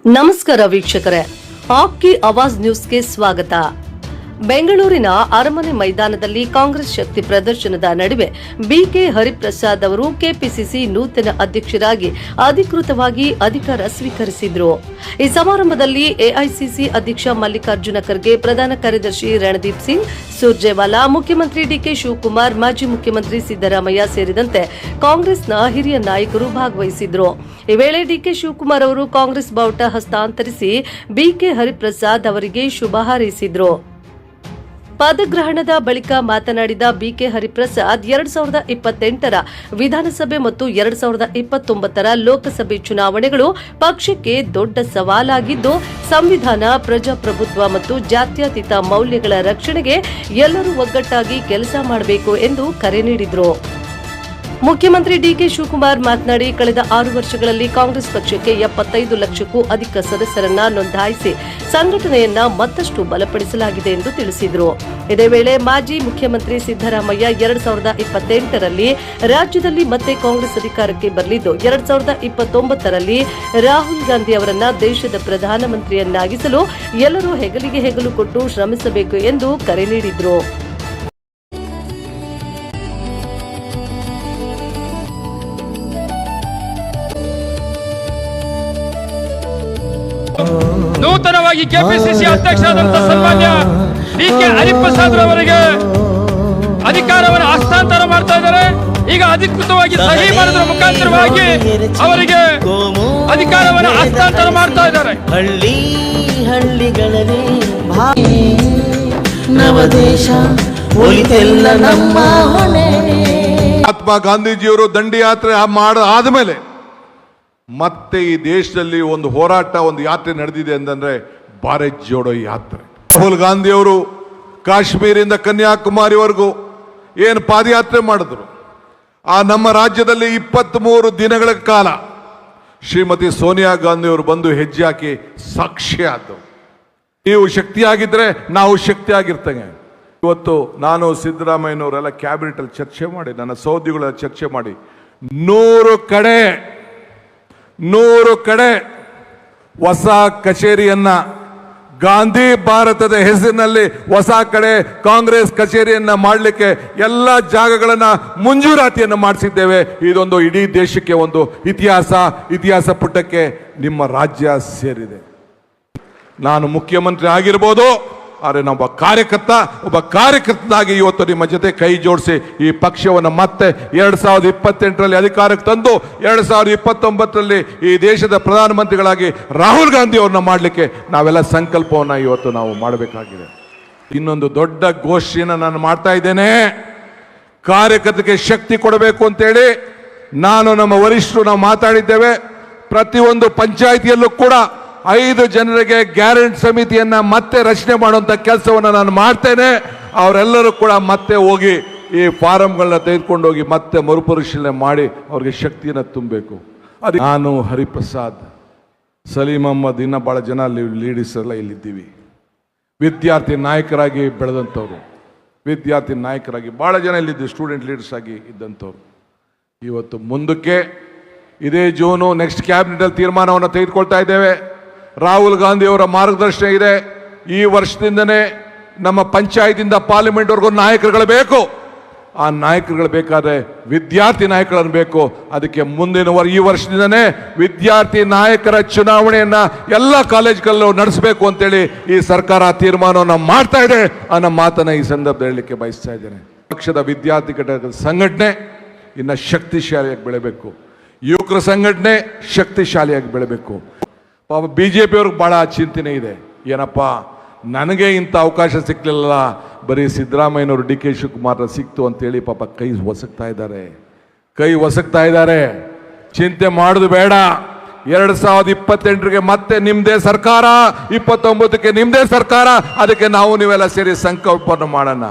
ನಮಸ್ಕಾರ ವೀಕ್ಷಕರೇ, ಆಪ್ಕಿ ಆವಾಜ್ ನ್ಯೂಸ್ಗೆ ಸ್ವಾಗತ. ಬೆಂಗಳೂರಿನ ಅರಮನೆ ಮೈದಾನದಲ್ಲಿ ಕಾಂಗ್ರೆಸ್ ಶಕ್ತಿ ಪ್ರದರ್ಶನದ ನಡುವೆ ಬಿಕೆ ಹರಿಪ್ರಸಾದ್ ಅವರು ಕೆಪಿಸಿಸಿ ನೂತನ ಅಧ್ಯಕ್ಷರಾಗಿ ಅಧಿಕೃತವಾಗಿ ಅಧಿಕಾರ ಸ್ವೀಕರಿಸಿದರು. ಈ ಸಮಾರಂಭದಲ್ಲಿ ಎಐಸಿಸಿ ಅಧ್ಯಕ್ಷ ಮಲ್ಲಿಕಾರ್ಜುನ ಖರ್ಗೆ, ಪ್ರಧಾನ ಕಾರ್ಯದರ್ಶಿ ರಣದೀಪ್ ಸಿಂಗ್ ಸುರ್ಜೇವಾಲಾ, ಮುಖ್ಯಮಂತ್ರಿ ಡಿಕೆ ಶಿವಕುಮಾರ್, ಮಾಜಿ ಮುಖ್ಯಮಂತ್ರಿ ಸಿದ್ದರಾಮಯ್ಯ ಸೇರಿದಂತೆ ಕಾಂಗ್ರೆಸ್ನ ಹಿರಿಯ ನಾಯಕರು ಭಾಗವಹಿಸಿದ್ರು. ಈ ವೇಳೆ ಡಿಕೆ ಶಿವಕುಮಾರ್ ಅವರು ಕಾಂಗ್ರೆಸ್ ಬಾವುಟ ಹಸ್ತಾಂತರಿಸಿ ಬಿಕೆ ಹರಿಪ್ರಸಾದ್ ಅವರಿಗೆ ಶುಭ ಹಾರೈಸಿದ್ರು. ಪದಗ್ರಹಣದ ಬಳಿಕ ಮಾತನಾಡಿದ ಬಿಕೆ ಹರಿಪ್ರಸಾದ್, 2028ರ ವಿಧಾನಸಭೆ ಮತ್ತು 2029ರ ಲೋಕಸಭೆ ಚುನಾವಣೆಗಳು ಪಕ್ಷಕ್ಕೆ ದೊಡ್ಡ ಸವಾಲಾಗಿದ್ದು, ಸಂವಿಧಾನ, ಪ್ರಜಾಪ್ರಭುತ್ವ ಮತ್ತು ಜಾತ್ಯತೀತ ಮೌಲ್ಯಗಳ ರಕ್ಷಣೆಗೆ ಎಲ್ಲರೂ ಒಗ್ಗಟ್ಟಾಗಿ ಕೆಲಸ ಮಾಡಬೇಕು ಎಂದು ಕರೆ ನೀಡಿದರು. ಮುಖ್ಯಮಂತ್ರಿ ಡಿಕೆ ಶಿವಕುಮಾರ್ ಮಾತನಾಡಿ, ಕಳೆದ 6 ವರ್ಷಗಳಲ್ಲಿ ಕಾಂಗ್ರೆಸ್ ಪಕ್ಷಕ್ಕೆ 75 ಲಕ್ಷಕ್ಕೂ ಅಧಿಕ ಸದಸ್ಯರನ್ನ ನೋಂದಾಯಿಸಿ ಸಂಘಟನೆಯನ್ನ ಮತ್ತಷ್ಟು ಬಲಪಡಿಸಲಾಗಿದೆ ಎಂದು ತಿಳಿಸಿದರು. ಇದೇ ವೇಳೆ ಮಾಜಿ ಮುಖ್ಯಮಂತ್ರಿ ಸಿದ್ದರಾಮಯ್ಯ 2028ರಲ್ಲಿ ರಾಜ್ಯದಲ್ಲಿ ಮತ್ತೆ ಕಾಂಗ್ರೆಸ್ ಅಧಿಕಾರಕ್ಕೆ ಬರಲಿದ್ದು, 2029ರಲ್ಲಿ ರಾಹುಲ್ ಗಾಂಧಿ ಅವರನ್ನ ದೇಶದ ಪ್ರಧಾನಮಂತ್ರಿಯನ್ನಾಗಿಸಲು ಎಲ್ಲರೂ ಹೆಗಲಿಗೆ ಹೆಗಲು ಕೊಟ್ಟು ಶ್ರಮಿಸಬೇಕು ಎಂದು ಕರೆ ನೀಡಿದರು. ನೂತನವಾಗಿ ಕೆಪಿಸಿಸಿ ಅಧ್ಯಕ್ಷರಾದಂತಹ ಸನ್ಮಾನ್ಯ ಡಿಕೆ ಹರಿಪ್ರಸಾದ್ ಅವರಿಗೆ ಅಧಿಕಾರವನ್ನು ಹಸ್ತಾಂತರ ಮಾಡ್ತಾ ಇದ್ದಾರೆ. ಈಗ ಅಧಿಕೃತವಾಗಿ ಸಹಿ ಮಾಡೋದ್ರ ಮುಖಾಂತರವಾಗಿ ಅವರಿಗೆ ಅಧಿಕಾರವನ್ನು ಹಸ್ತಾಂತರ ಮಾಡ್ತಾ ಇದ್ದಾರೆ. ಹಳ್ಳಿ ಹಳ್ಳಿಗಳಲ್ಲಿ ನವದೇಶ ಒಲಿತೆಲ್ಲ ನಮ್ಮ ಹೊಣೆ. ಮಹಾತ್ಮ ಗಾಂಧೀಜಿಯವರು ದಂಡಿ ಯಾತ್ರೆ ಆದಮೇಲೆ ಮತ್ತೆ ಈ ದೇಶದಲ್ಲಿ ಒಂದು ಹೋರಾಟ, ಒಂದು ಯಾತ್ರೆ ನಡೆದಿದೆ ಅಂತಂದ್ರೆ ಭಾರತ್ ಜೋಡೋ ಯಾತ್ರೆ. ರಾಹುಲ್ ಗಾಂಧಿಯವರು ಕಾಶ್ಮೀರಿಂದ ಕನ್ಯಾಕುಮಾರಿವರೆಗೂ ಏನು ಪಾದಯಾತ್ರೆ ಮಾಡಿದ್ರು, ಆ ನಮ್ಮ ರಾಜ್ಯದಲ್ಲಿ 23 ದಿನಗಳ ಕಾಲ ಶ್ರೀಮತಿ ಸೋನಿಯಾ ಗಾಂಧಿಯವರು ಬಂದು ಹೆಜ್ಜೆ ಹಾಕಿ ಸಾಕ್ಷಿ ಆದ್ರು. ನೀವು ಶಕ್ತಿಯಾಗಿದ್ರೆ ನಾವು ಶಕ್ತಿಯಾಗಿರ್ತೇವೆ. ಇವತ್ತು ನಾನು ಸಿದ್ದರಾಮಯ್ಯನವರೆಲ್ಲ ಕ್ಯಾಬಿನೆಟ್ ಅಲ್ಲಿ ಚರ್ಚೆ ಮಾಡಿ, ನನ್ನ ಸಹೋದ್ಯೋಗಿಗಳ ಚರ್ಚೆ ಮಾಡಿ 100 ಕಡೆ ಹೊಸ ಕಚೇರಿಯನ್ನ, ಗಾಂಧಿ ಭಾರತದ ಹೆಸರಿನಲ್ಲಿ ಹೊಸ ಕಡೆ ಕಾಂಗ್ರೆಸ್ ಕಚೇರಿಯನ್ನ ಮಾಡಲಿಕ್ಕೆ ಎಲ್ಲ ಜಾಗಗಳನ್ನ ಮಂಜೂರಾತಿಯನ್ನು ಮಾಡಿಸಿದ್ದೇವೆ. ಇದೊಂದು ಇಡೀ ದೇಶಕ್ಕೆ ಒಂದು ಇತಿಹಾಸ ಪುಟಕ್ಕೆ ನಿಮ್ಮ ರಾಜ್ಯ ಸೇರಿದೆ. ನಾನು ಮುಖ್ಯಮಂತ್ರಿ ಆಗಿರ್ಬೋದು, ಆದರೆ ಒಬ್ಬ ಕಾರ್ಯಕರ್ತನಾಗಿ ಇವತ್ತು ನಿಮ್ಮ ಜೊತೆ ಕೈ ಜೋಡಿಸಿ ಈ ಪಕ್ಷವನ್ನು ಮತ್ತೆ 2028ರಲ್ಲಿ ಅಧಿಕಾರಕ್ಕೆ ತಂದು 2029ರಲ್ಲಿ ಈ ದೇಶದ ಪ್ರಧಾನಮಂತ್ರಿಗಳಾಗಿ ರಾಹುಲ್ ಗಾಂಧಿ ಅವ್ರನ್ನ ಮಾಡಲಿಕ್ಕೆ ನಾವೆಲ್ಲ ಸಂಕಲ್ಪವನ್ನು ಇವತ್ತು ನಾವು ಮಾಡಬೇಕಾಗಿದೆ. ಇನ್ನೊಂದು ದೊಡ್ಡ ಘೋಷಣೆಯನ್ನು ನಾನು ಮಾಡ್ತಾ ಇದ್ದೇನೆ. ಕಾರ್ಯಕರ್ತರಿಗೆ ಶಕ್ತಿ ಕೊಡಬೇಕು ಅಂತೇಳಿ ನಾನು, ನಮ್ಮ ವರಿಷ್ಠರು ನಾವು ಮಾತಾಡಿದ್ದೇವೆ. ಪ್ರತಿಯೊಂದು ಪಂಚಾಯಿತಿಯಲ್ಲೂ ಕೂಡ 5 ಜನರಿಗೆ ಗ್ಯಾರಂಟಿ ಸಮಿತಿಯನ್ನ ಮತ್ತೆ ರಚನೆ ಮಾಡುವಂತ ಕೆಲಸವನ್ನು ನಾನು ಮಾಡ್ತೇನೆ. ಅವರೆಲ್ಲರೂ ಕೂಡ ಮತ್ತೆ ಹೋಗಿ ಈ ಫಾರಂಗಳನ್ನ ತೆಗೆದುಕೊಂಡು ಹೋಗಿ ಮತ್ತೆ ಮರುಪರಿಶೀಲನೆ ಮಾಡಿ ಅವ್ರಿಗೆ ಶಕ್ತಿಯನ್ನು ತುಂಬಬೇಕು. ಅದು ನಾನು, ಹರಿಪ್ರಸಾದ್, ಸಲೀಂ ಅಹಮ್ಮದ್, ಇನ್ನ ಬಹಳ ಜನ ಲೀಡರ್ಸ್ ಎಲ್ಲ ಇಲ್ಲಿದ್ದೀವಿ. ವಿದ್ಯಾರ್ಥಿ ನಾಯಕರಾಗಿ ಬೆಳೆದಂಥವ್ರು, ವಿದ್ಯಾರ್ಥಿ ನಾಯಕರಾಗಿ ಬಹಳ ಜನ ಇಲ್ಲಿದ್ದೀವಿ, ಸ್ಟೂಡೆಂಟ್ ಲೀಡರ್ಸ್ ಆಗಿ ಇದ್ದಂಥವ್ರು. ಇವತ್ತು ಮುಂದಕ್ಕೆ ಇದೇ ಜೂನು ನೆಕ್ಸ್ಟ್ ಕ್ಯಾಬಿನೆಟ್ ಅಲ್ಲಿ ತೀರ್ಮಾನವನ್ನು ತೆಗೆದುಕೊಳ್ತಾ ಇದ್ದೇವೆ. ರಾಹುಲ್ ಗಾಂಧಿ ಅವರ ಮಾರ್ಗದರ್ಶನ ಇದೆ. ಈ ವರ್ಷದಿಂದನೇ ನಮ್ಮ ಪಂಚಾಯತಿಂದ ಪಾರ್ಲಿಮೆಂಟ್ವರೆಗೂ ನಾಯಕರುಗಳು ಬೇಕು. ಆ ನಾಯಕರುಗಳು ಬೇಕಾದ್ರೆ ವಿದ್ಯಾರ್ಥಿ ನಾಯಕರನ್ನು ಬೇಕು. ಅದಕ್ಕೆ ಈ ವರ್ಷದಿಂದನೇ ವಿದ್ಯಾರ್ಥಿ ನಾಯಕರ ಚುನಾವಣೆಯನ್ನ ಎಲ್ಲ ಕಾಲೇಜ್ಗಳಲ್ಲೂ ನಡೆಸಬೇಕು ಅಂತೇಳಿ ಈ ಸರ್ಕಾರ ತೀರ್ಮಾನವನ್ನು ಮಾಡ್ತಾ ಇದೆ ಅನ್ನೋ ಮಾತನ್ನ ಈ ಸಂದರ್ಭದಲ್ಲಿ ಹೇಳಲಿಕ್ಕೆ ಬಯಸ್ತಾ ಇದ್ದೇನೆ. ಪಕ್ಷದ ವಿದ್ಯಾರ್ಥಿ ಘಟಕದ ಸಂಘಟನೆ ಇನ್ನು ಶಕ್ತಿಶಾಲಿಯಾಗಿ ಬೆಳೆಬೇಕು. ಯುವಕರ ಸಂಘಟನೆ ಶಕ್ತಿಶಾಲಿಯಾಗಿ ಬೆಳೆಬೇಕು. ಪಾಪ ಬಿಜೆಪಿ ಅವ್ರಿಗೆ ಬಹಳ ಚಿಂತನೆ ಇದೆ. ಏನಪ್ಪ, ನನಗೆ ಇಂಥ ಅವಕಾಶ ಸಿಕ್ಕಲಿಲ್ಲ, ಬರೀ ಸಿದ್ದರಾಮಯ್ಯನವರು ಡಿ ಕೆ ಶಿವಕುಮಾರ್ ಸಿಕ್ತು ಅಂತೇಳಿ ಪಾಪ ಕೈ ಒಸಕ್ತಾ ಇದ್ದಾರೆ. ಚಿಂತೆ ಮಾಡೋದು ಬೇಡ. 2028ರಿಗೆ ಮತ್ತೆ ನಿಮ್ದೇ ಸರ್ಕಾರ, 29ಕ್ಕೆ ನಿಮ್ದೇ ಸರ್ಕಾರ. ಅದಕ್ಕೆ ನಾವು ನೀವೆಲ್ಲ ಸೇರಿ ಸಂಕಲ್ಪವನ್ನು ಮಾಡೋಣ.